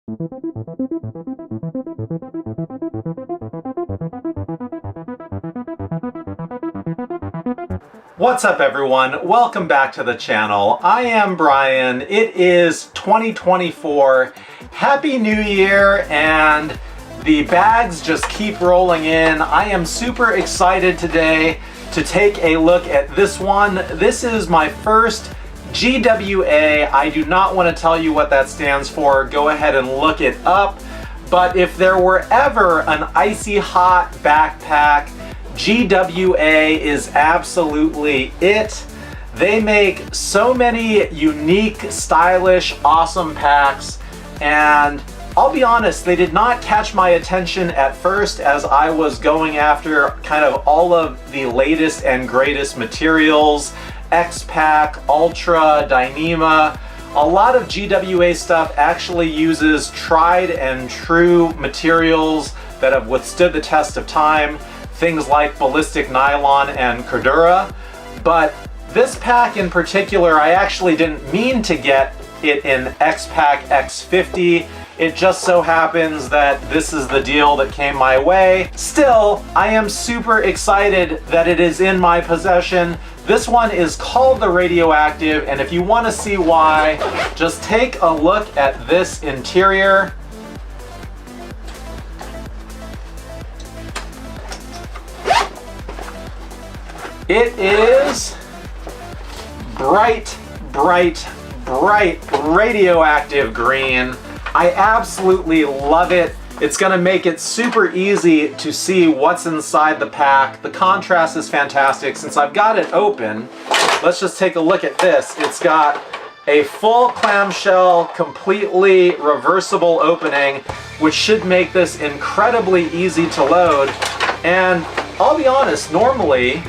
What's up everyone? Welcome back to the channel. I am Brian. It is 2024. Happy New Year, and the bags just keep rolling in. I am super excited today to take a look at this one. This is my first GWA. I do not want to tell you what that stands for. Go ahead and look it up. But if there were ever an icy hot backpack, GWA is absolutely it. They make so many unique, stylish, awesome packs, and I'll be honest, they did not catch my attention at first as I was going after kind of all of the latest and greatest materials, X-Pack, Ultra, Dyneema. A lot of GWA stuff actually uses tried and true materials that have withstood the test of time. Things like ballistic nylon and cordura, but this pack in particular, I actually didn't mean to get it in X-Pack X50. It just so happens that this is the deal that came my way. Still, I am super excited that it is in my possession. This one is called the Radioactive, and if you want to see why, just take a look at this interior. It is bright, bright, bright radioactive green. I absolutely love it. It's gonna make it super easy to see what's inside the pack. The contrast is fantastic. Since I've got it open, let's just take a look at this. It's got a full clamshell, completely reversible opening, which should make this incredibly easy to load. And I'll be honest, normally,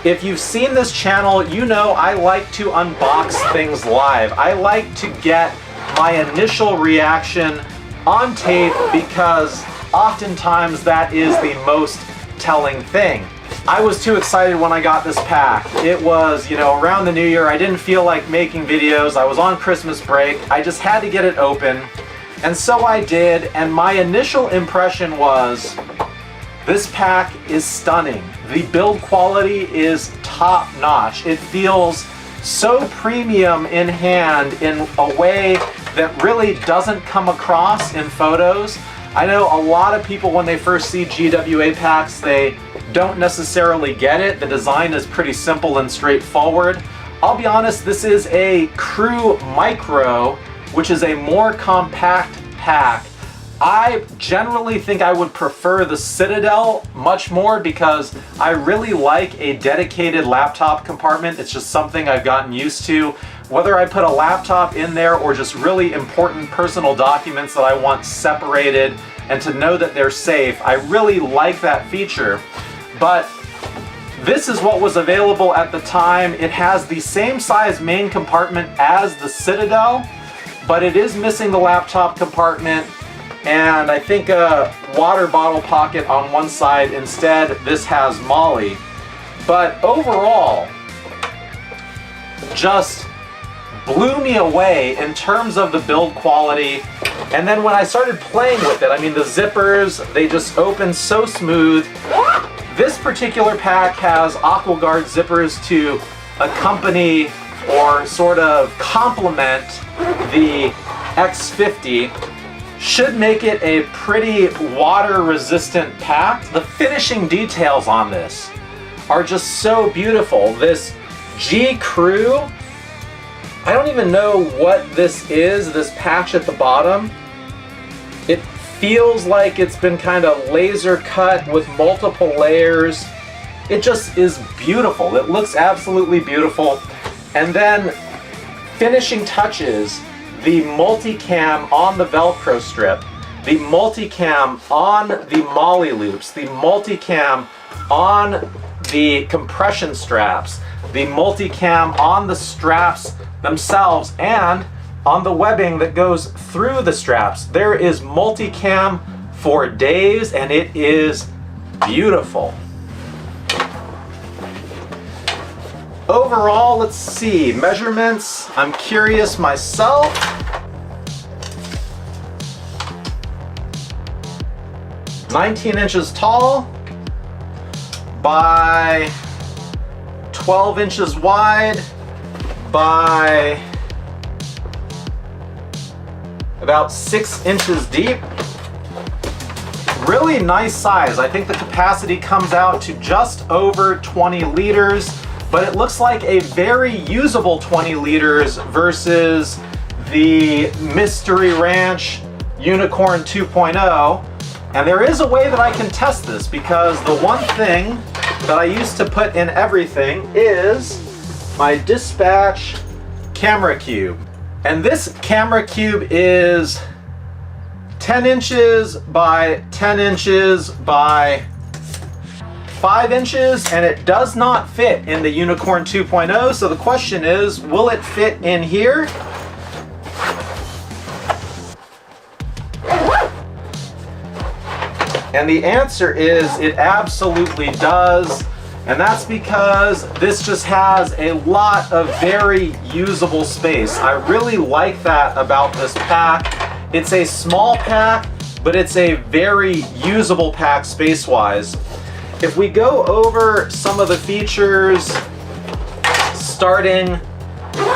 if you've seen this channel, you know I like to unbox things live. I like to get my initial reaction on tape because oftentimes that is the most telling thing. I was too excited when I got this pack. It was, you know, around the new year. I didn't feel like making videos. I was on Christmas break. I just had to get it open. And so I did, and my initial impression was, this pack is stunning. The build quality is top notch. It feels so premium in hand in a way that really doesn't come across in photos. I know a lot of people, when they first see GWA packs, they don't necessarily get it. The design is pretty simple and straightforward. I'll be honest, this is a Crew Micro, which is a more compact pack. I generally think I would prefer the Citadel much more because I really like a dedicated laptop compartment. It's just something I've gotten used to. Whether I put a laptop in there or just really important personal documents that I want separated and to know that they're safe, I really like that feature. But this is what was available at the time. It has the same size main compartment as the Citadel, but it is missing the laptop compartment, and I think a water bottle pocket on one side. Instead, this has Molly. But overall, just blew me away in terms of the build quality. And then when I started playing with it, I mean, the zippers, they just open so smooth. This particular pack has AquaGuard zippers to accompany or sort of complement the X50. Should make it a pretty water-resistant pack. The finishing details on this are just so beautiful. This GWA Crew, I don't even know what this is, this patch at the bottom. It feels like it's been kind of laser cut with multiple layers. It just is beautiful. It looks absolutely beautiful. And then finishing touches, the multicam on the Velcro strip, the multicam on the Molly loops, the multicam on the compression straps, the multicam on the straps themselves, and on the webbing that goes through the straps. There is multicam for days, and it is beautiful. Overall, let's see, measurements. I'm curious myself. 19 inches tall by 12 inches wide by about 6 inches deep. Really nice size. I think the capacity comes out to just over 20 liters, but it looks like a very usable 20 liters versus the Mystery Ranch Unicorn 2.0. And there is a way that I can test this, because the one thing that I used to put in everything is my Dispatch camera cube. And this camera cube is 10 inches by 10 inches by 5 inches, and it does not fit in the Unicorn 2.0. So the question is, will it fit in here? And the answer is it absolutely does. And that's because this just has a lot of very usable space. I really like that about this pack. It's a small pack, but it's a very usable pack space-wise. If we go over some of the features,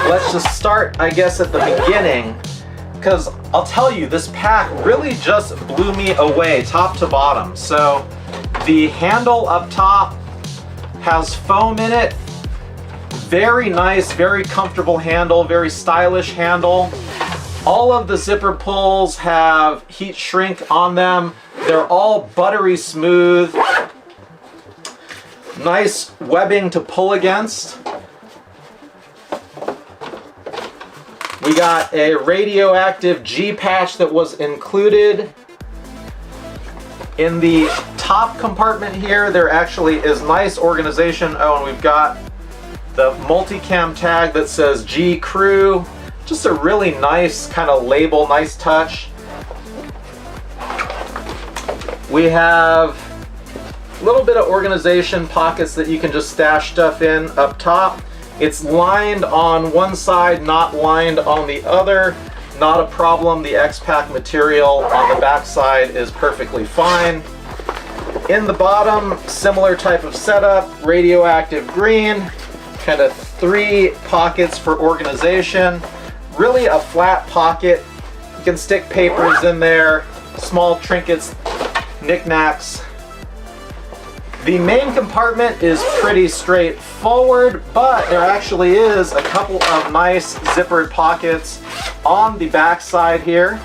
let's just start, I guess, at the beginning, because I'll tell you, this pack really just blew me away top to bottom. So the handle up top has foam in it. Very nice, very comfortable handle, very stylish handle. All of the zipper pulls have heat shrink on them. They're all buttery smooth. Nice webbing to pull against. We got a Radioactive G patch that was included. In the top compartment here, there actually is nice organization. Oh, and we've got the multicam tag that says GWA Crew. Just a really nice kind of label, nice touch. We have a little bit of organization, pockets that you can just stash stuff in up top. It's lined on one side, not lined on the other. Not a problem. The X-Pack material on the back side is perfectly fine. In the bottom, similar type of setup, radioactive green, kind of 3 pockets for organization. Really a flat pocket. You can stick papers in there, small trinkets, knickknacks. The main compartment is pretty straightforward, but there actually is a couple of nice zippered pockets on the back side here.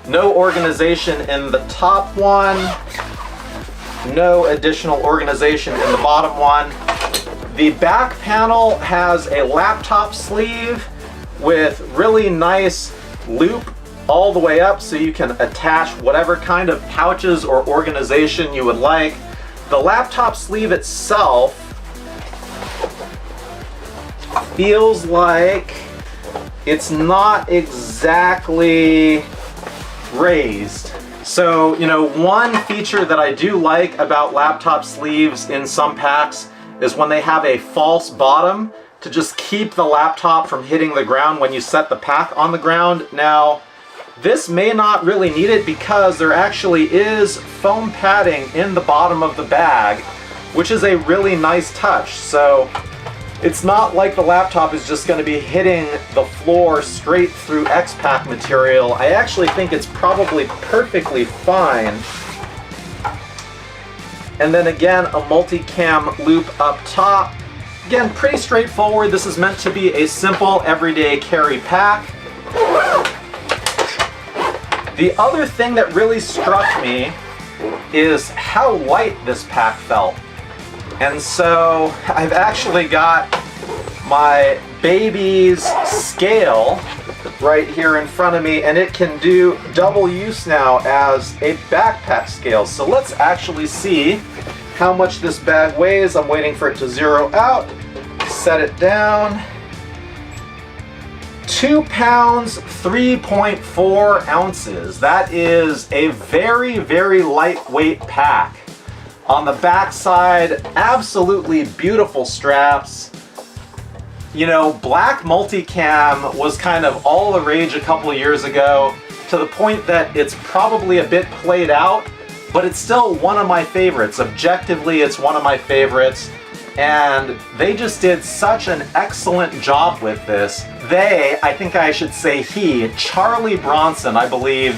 No organization in the top one. No additional organization in the bottom one. The back panel has a laptop sleeve with really nice loop all the way up, so you can attach whatever kind of pouches or organization you would like. The laptop sleeve itself feels like it's not exactly raised. So, you know, one feature that I do like about laptop sleeves in some packs is when they have a false bottom to just keep the laptop from hitting the ground when you set the pack on the ground. Now, this may not really need it because there actually is foam padding in the bottom of the bag, which is a really nice touch. So it's not like the laptop is just going to be hitting the floor straight through X-Pack material. I actually think it's probably perfectly fine. And then again, a multicam loop up top. Again, pretty straightforward. This is meant to be a simple everyday carry pack. The other thing that really struck me is how light this pack felt. And so I've actually got my baby's scale right here in front of me, and it can do double use now as a backpack scale. So let's actually see how much this bag weighs. I'm waiting for it to zero out. Set it down. 2 pounds, 3.4 ounces. That is a very, very lightweight pack. On the back side, absolutely beautiful straps. You know, black multicam was kind of all the rage a couple of years ago. to the point that it's probably a bit played out, but it's still one of my favorites. Objectively, it's one of my favorites. And they just did such an excellent job with this. They, I think I should say he, Charlie Bronson, I believe.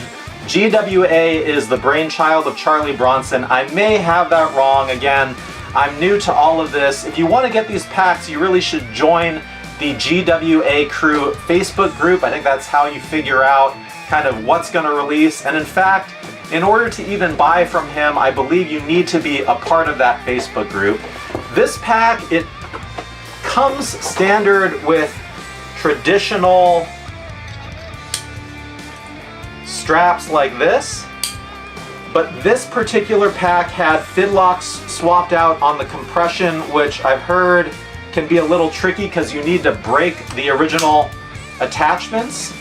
GWA is the brainchild of Charlie Bronson. I may have that wrong. Again, I'm new to all of this. If you want to get these packs, you really should join the GWA Crew Facebook group. I think that's how you figure out kind of what's going to release. And in fact, in order to even buy from him, I believe you need to be a part of that Facebook group. This pack, it comes standard with traditional straps like this, but this particular pack had fidlocks swapped out on the compression, which I've heard can be a little tricky because you need to break the original attachments.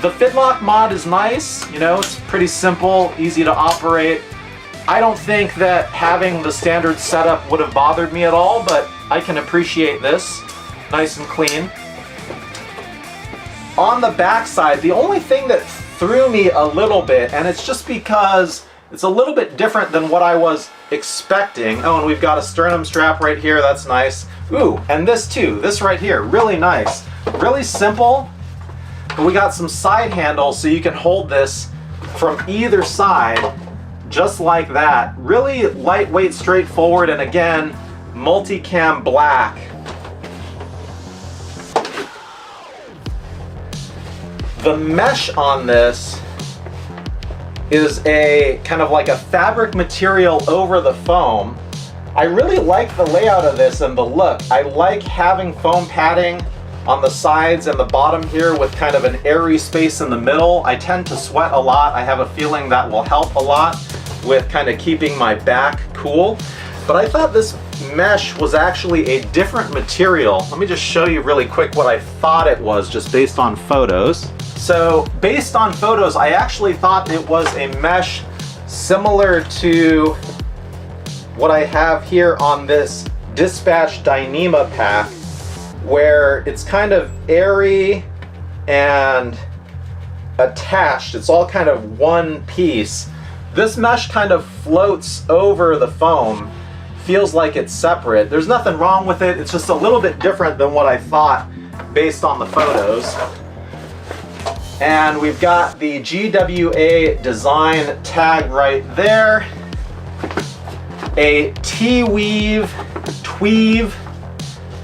The fidlock mod is nice, you know, it's pretty simple, easy to operate. I don't think that having the standard setup would have bothered me at all, but I can appreciate this. Nice and clean. On the back side, the only thing that threw me a little bit, and it's just because it's a little bit different than what I was expecting. Oh, and we've got a sternum strap right here, that's nice. Ooh, and this too, this right here, really nice. Really simple, but we got some side handles so you can hold this from either side, just like that. Really lightweight, straightforward, and again, multicam black. The mesh on this is a kind of like a fabric material over the foam. I really like the layout of this and the look. I like having foam padding on the sides and the bottom here with kind of an airy space in the middle. I tend to sweat a lot. I have a feeling that will help a lot with kind of keeping my back cool. But I thought this mesh was actually a different material. Let me just show you really quick what I thought it was just based on photos. So based on photos, I actually thought it was a mesh similar to what I have here on this Dispatch Dyneema pack, where it's kind of airy and attached. It's all kind of one piece. This mesh kind of floats over the foam, feels like it's separate. There's nothing wrong with it, it's just a little bit different than what I thought based on the photos. And we've got the GWA design tag right there. A T-weave, tweave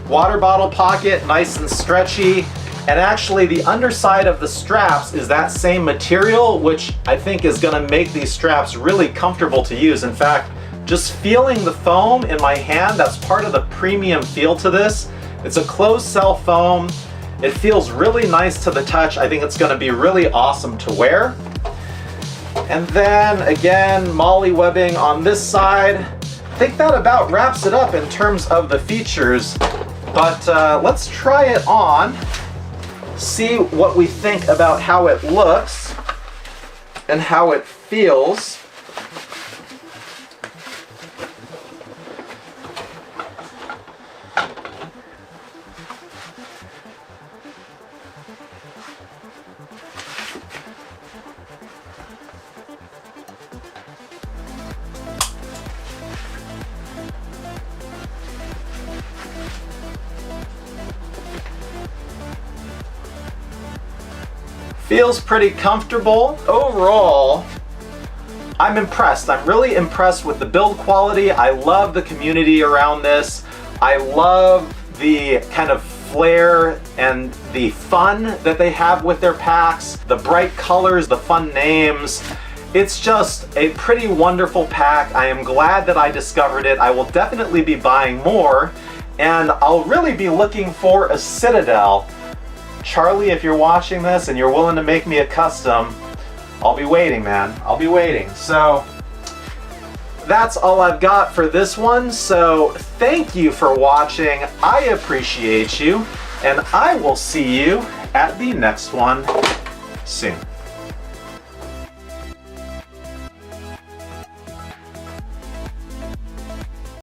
water bottle pocket, nice and stretchy. And actually the underside of the straps is that same material, which I think is gonna make these straps really comfortable to use. In fact, just feeling the foam in my hand, that's part of the premium feel to this. It's a closed cell foam. It feels really nice to the touch. I think it's gonna be really awesome to wear. And then again, Molly webbing on this side. I think that about wraps it up in terms of the features, but let's try it on, see what we think about how it looks and how it feels. Feels pretty comfortable. Overall, I'm impressed. I'm really impressed with the build quality. I love the community around this. I love the kind of flair and the fun that they have with their packs, the bright colors, the fun names. It's just a pretty wonderful pack. I am glad that I discovered it. I will definitely be buying more, and I'll really be looking for a Citadel. Charlie, if you're watching this and you're willing to make me a custom, I'll be waiting, man. I'll be waiting. So that's all I've got for this one. So thank you for watching. I appreciate you, and I will see you at the next one soon.